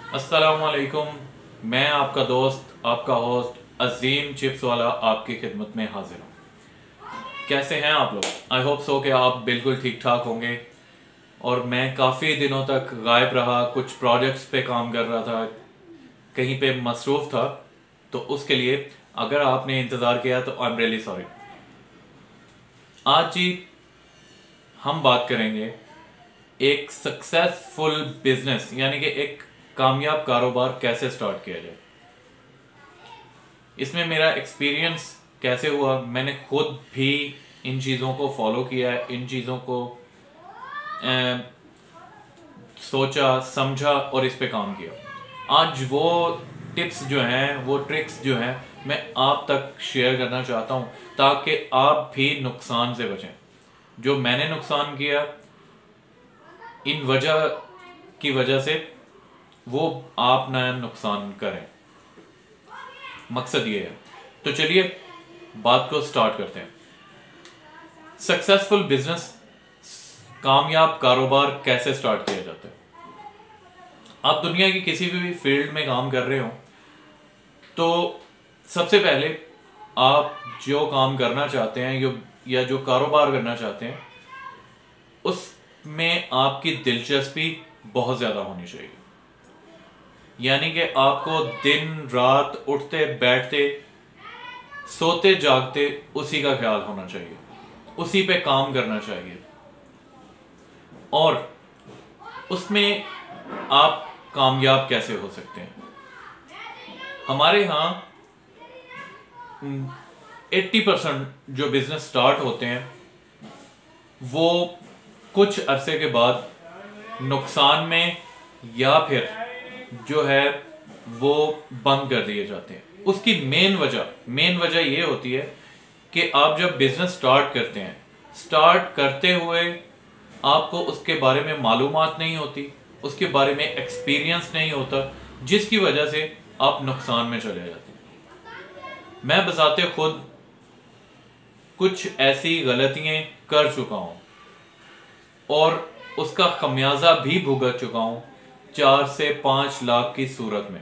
अस्सलामुअलैकुम। मैं आपका दोस्त, आपका होस्ट अजीम चिप्स वाला आपकी खिदमत में हाजिर हूँ। कैसे हैं आप लोग? आई होप सो कि आप बिल्कुल ठीक ठाक होंगे। और मैं काफ़ी दिनों तक गायब रहा, कुछ प्रोजेक्ट्स पे काम कर रहा था, कहीं पे मसरूफ़ था, तो उसके लिए अगर आपने इंतज़ार किया तो आई एम रियली सॉरी। आज जी हम बात करेंगे एक सक्सेसफुल बिजनेस यानी कि एक कामयाब कारोबार कैसे स्टार्ट किया जाए। इसमें मेरा एक्सपीरियंस कैसे हुआ, मैंने खुद भी इन चीज़ों को फॉलो किया है, इन चीज़ों को सोचा समझा और इस पे काम किया। आज वो टिप्स जो हैं, वो ट्रिक्स जो हैं, मैं आप तक शेयर करना चाहता हूँ ताकि आप भी नुकसान से बचें। जो मैंने नुकसान किया इन वजह की वजह से वो आप ना नुकसान करें, मकसद ये है। तो चलिए बात को स्टार्ट करते हैं। सक्सेसफुल बिजनेस, कामयाब कारोबार कैसे स्टार्ट किया जाता है। आप दुनिया की किसी भी फील्ड में काम कर रहे हो तो सबसे पहले आप जो काम करना चाहते हैं या जो कारोबार करना चाहते हैं उसमें आपकी दिलचस्पी बहुत ज़्यादा होनी चाहिए। यानी कि आपको दिन रात उठते बैठते सोते जागते उसी का ख्याल होना चाहिए, उसी पे काम करना चाहिए और उसमें आप कामयाब कैसे हो सकते हैं। हमारे यहाँ 80% जो बिजनेस स्टार्ट होते हैं वो कुछ अरसे के बाद नुकसान में या फिर जो है वो बंद कर दिए जाते हैं। उसकी मेन वजह ये होती है कि आप जब बिजनेस स्टार्ट करते हैं, स्टार्ट करते हुए आपको उसके बारे में मालूमात नहीं होती, उसके बारे में एक्सपीरियंस नहीं होता, जिसकी वजह से आप नुकसान में चले जाते हैं। मैं बजाते खुद कुछ ऐसी गलतियां कर चुका हूं और उसका खमियाजा भी भुगत चुका हूं 4 से 5 लाख की सूरत में।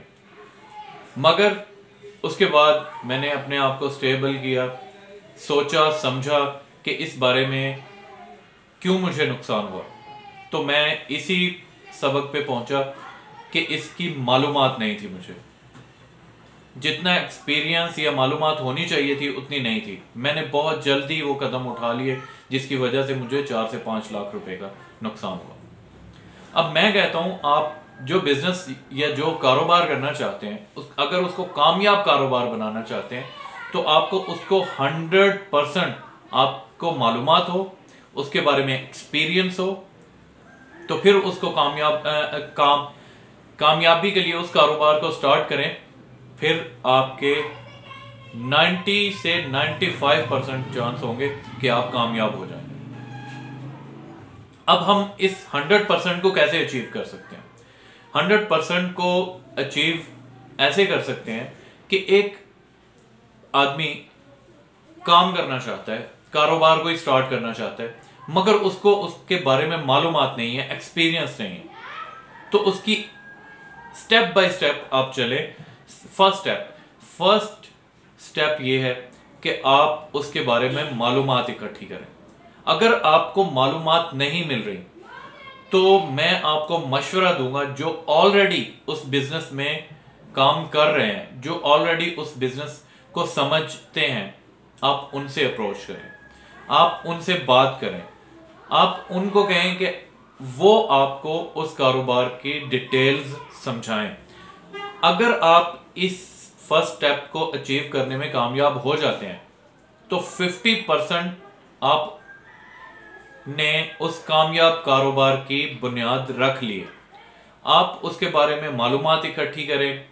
मगर उसके बाद मैंने अपने आप को स्टेबल किया, सोचा समझा कि इस बारे में क्यों मुझे नुकसान हुआ। तो मैं इसी सबक पे पहुंचा कि इसकी मालूमात नहीं थी मुझे, जितना एक्सपीरियंस या मालूमात होनी चाहिए थी उतनी नहीं थी। मैंने बहुत जल्दी वो कदम उठा लिए जिसकी वजह से मुझे 4 से 5 लाख रुपए का नुकसान हुआ। अब मैं कहता हूं आप जो बिजनेस या जो कारोबार करना चाहते हैं अगर उसको कामयाब कारोबार बनाना चाहते हैं तो आपको उसको 100% आपको मालूमात हो, उसके बारे में एक्सपीरियंस हो, तो फिर उसको कामयाबी के लिए उस कारोबार को स्टार्ट करें। फिर आपके 90 से 95% चांस होंगे कि आप कामयाब हो जाएंगे। अब हम इस 100% को कैसे अचीव कर सकते हैं? 100% को अचीव ऐसे कर सकते हैं कि एक आदमी काम करना चाहता है, कारोबार को स्टार्ट करना चाहता है, मगर उसको उसके बारे में मालूमात नहीं है, एक्सपीरियंस नहीं है, तो उसकी स्टेप बाय स्टेप आप चले। फर्स्ट स्टेप ये है कि आप उसके बारे में मालूमात इकट्ठी करें। अगर आपको मालूमात नहीं मिल रही तो मैं आपको मशवरा दूंगा जो ऑलरेडी उस बिजनेस में काम कर रहे हैं, जो ऑलरेडी उस बिजनेस को समझते हैं, आप उनसे अप्रोच करें, आप उनसे बात करें, आप उनको कहें कि वो आपको उस कारोबार की डिटेल्स समझाएं। अगर आप इस फर्स्ट स्टेप को अचीव करने में कामयाब हो जाते हैं तो 50% आप ने उस कामयाब कारोबार की बुनियाद रख ली है। आप उसके बारे में मालूमात इकट्ठी करें,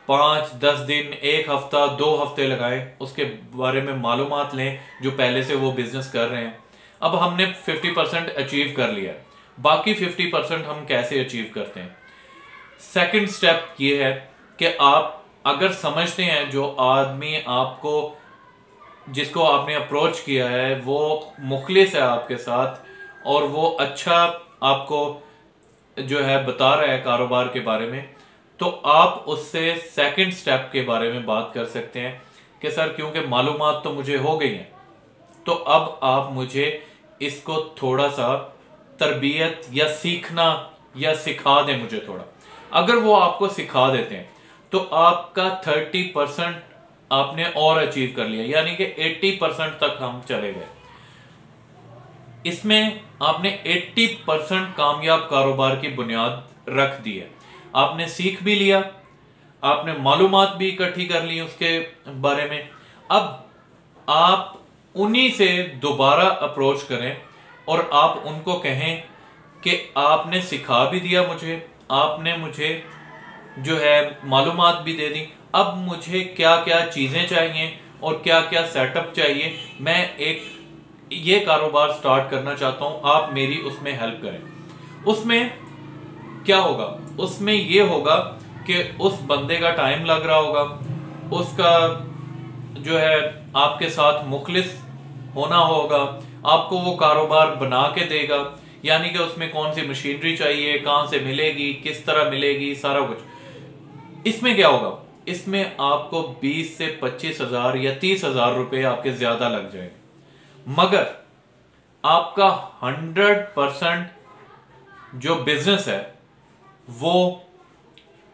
5-10 दिन, 1 हफ्ता, 2 हफ्ते लगाएं, उसके बारे में मालूमात लें जो पहले से वो बिजनेस कर रहे हैं। अब हमने 50% अचीव कर लिया, बाकी 50% हम कैसे अचीव करते हैं? सेकंड स्टेप ये है कि आप अगर समझते हैं जो आदमी आपको, जिसको आपने अप्रोच किया है, वो मुखलिस है आपके साथ और वो अच्छा आपको जो है बता रहा है कारोबार के बारे में, तो आप उससे सेकंड स्टेप के बारे में बात कर सकते हैं कि सर क्योंकि मालूमात तो मुझे हो गई हैं, तो अब आप मुझे इसको थोड़ा सा तरबियत या सीखना या सिखा दें मुझे थोड़ा। अगर वो आपको सिखा देते हैं तो आपका 30% आपने और अचीव कर लिया, यानी कि 80% तक हम चले गए। इसमें आपने 80% कामयाब कारोबार की बुनियाद रख दी है। आपने सीख भी लिया, आपने मालूमात भी इकट्ठी कर ली उसके बारे में। अब आप उन्हीं से दोबारा अप्रोच करें और आप उनको कहें कि आपने सिखा भी दिया मुझे, आपने मुझे जो है मालूमात भी दे दी, अब मुझे क्या क्या चीज़ें चाहिए और क्या क्या सेटअप चाहिए, मैं एक ये कारोबार स्टार्ट करना चाहता हूँ, आप मेरी उसमें हेल्प करें। उसमें क्या होगा? उसमें ये होगा कि उस बंदे का टाइम लग रहा होगा, उसका जो है आपके साथ मुखलिस होना होगा, आपको वो कारोबार बना के देगा, यानी कि उसमें कौन सी मशीनरी चाहिए, कहाँ से मिलेगी, किस तरह मिलेगी, सारा कुछ। इसमें क्या होगा? इसमें आपको 20 से 25 हजार या 30 हजार रुपए आपके ज्यादा लग जाएंगे, मगर आपका 100% जो बिजनेस है वो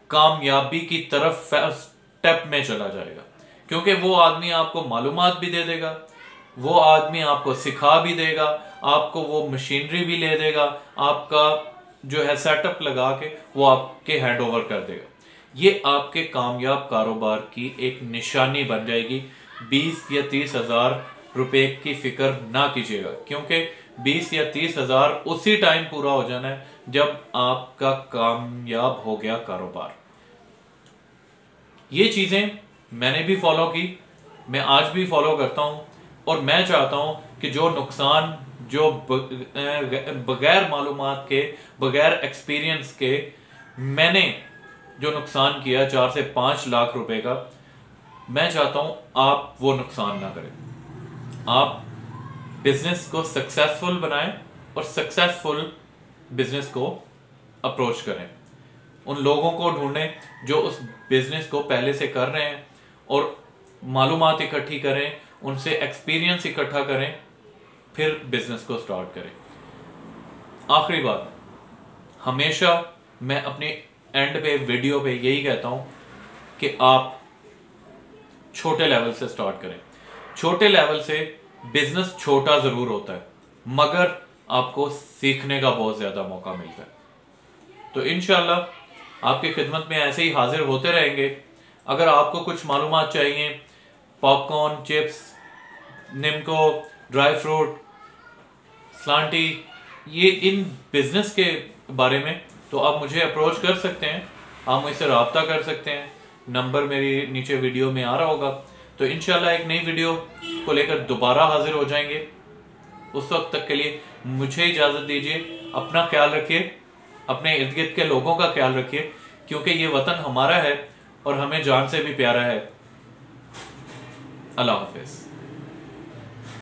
कामयाबी की तरफ स्टेप में चला जाएगा, क्योंकि वो आदमी आपको मालूमात भी दे देगा, वो आदमी आपको सिखा भी देगा, आपको वो मशीनरी भी ले देगा, आपका जो है सेटअप लगा के वो आपके हैंड ओवर कर देगा। ये आपके कामयाब कारोबार की एक निशानी बन जाएगी। 20 या 30 हजार रुपए की फिक्र ना कीजिएगा, क्योंकि 20 या 30 हजार उसी टाइम पूरा हो जाना है जब आपका कामयाब हो गया कारोबार। ये चीजें मैंने भी फॉलो की, मैं आज भी फॉलो करता हूं, और मैं चाहता हूं कि जो नुकसान जो बगैर मालूमात के, बगैर एक्सपीरियंस के मैंने जो नुकसान किया 4 से 5 लाख रुपए का, मैं चाहता हूं आप वो नुकसान ना करें। आप बिजनेस को सक्सेसफुल बनाएं और सक्सेसफुल बिजनेस को अप्रोच करें। उन लोगों को ढूंढें जो उस बिजनेस को पहले से कर रहे हैं और मालूमात इकट्ठी करें, उनसे एक्सपीरियंस इकट्ठा करें, फिर बिजनेस को स्टार्ट करें। आखिरी बात, हमेशा मैं अपने एंड पे वीडियो पे यही कहता हूं कि आप छोटे लेवल से स्टार्ट करें। छोटे लेवल से बिजनेस छोटा जरूर होता है, मगर आपको सीखने का बहुत ज्यादा मौका मिलता है। तो इंशाल्लाह आपकी खिदमत में ऐसे ही हाजिर होते रहेंगे। अगर आपको कुछ मालूमात चाहिए, popcorn, chips, nimko, dry fruit, स्लांटी, ये इन बिजनेस के बारे में, तो आप मुझे अप्रोच कर सकते हैं, आप मुझसे रब्ता कर सकते हैं। नंबर मेरी नीचे वीडियो में आ रहा होगा। तो इंशाल्लाह एक नई वीडियो को लेकर दोबारा हाजिर हो जाएंगे। उस वक्त तक के लिए मुझे इजाज़त दीजिए। अपना ख्याल रखिए, अपने इर्द गिर्द के लोगों का ख्याल रखिए, क्योंकि ये वतन हमारा है और हमें जान से भी प्यारा है। अल्लाह हाफिज़।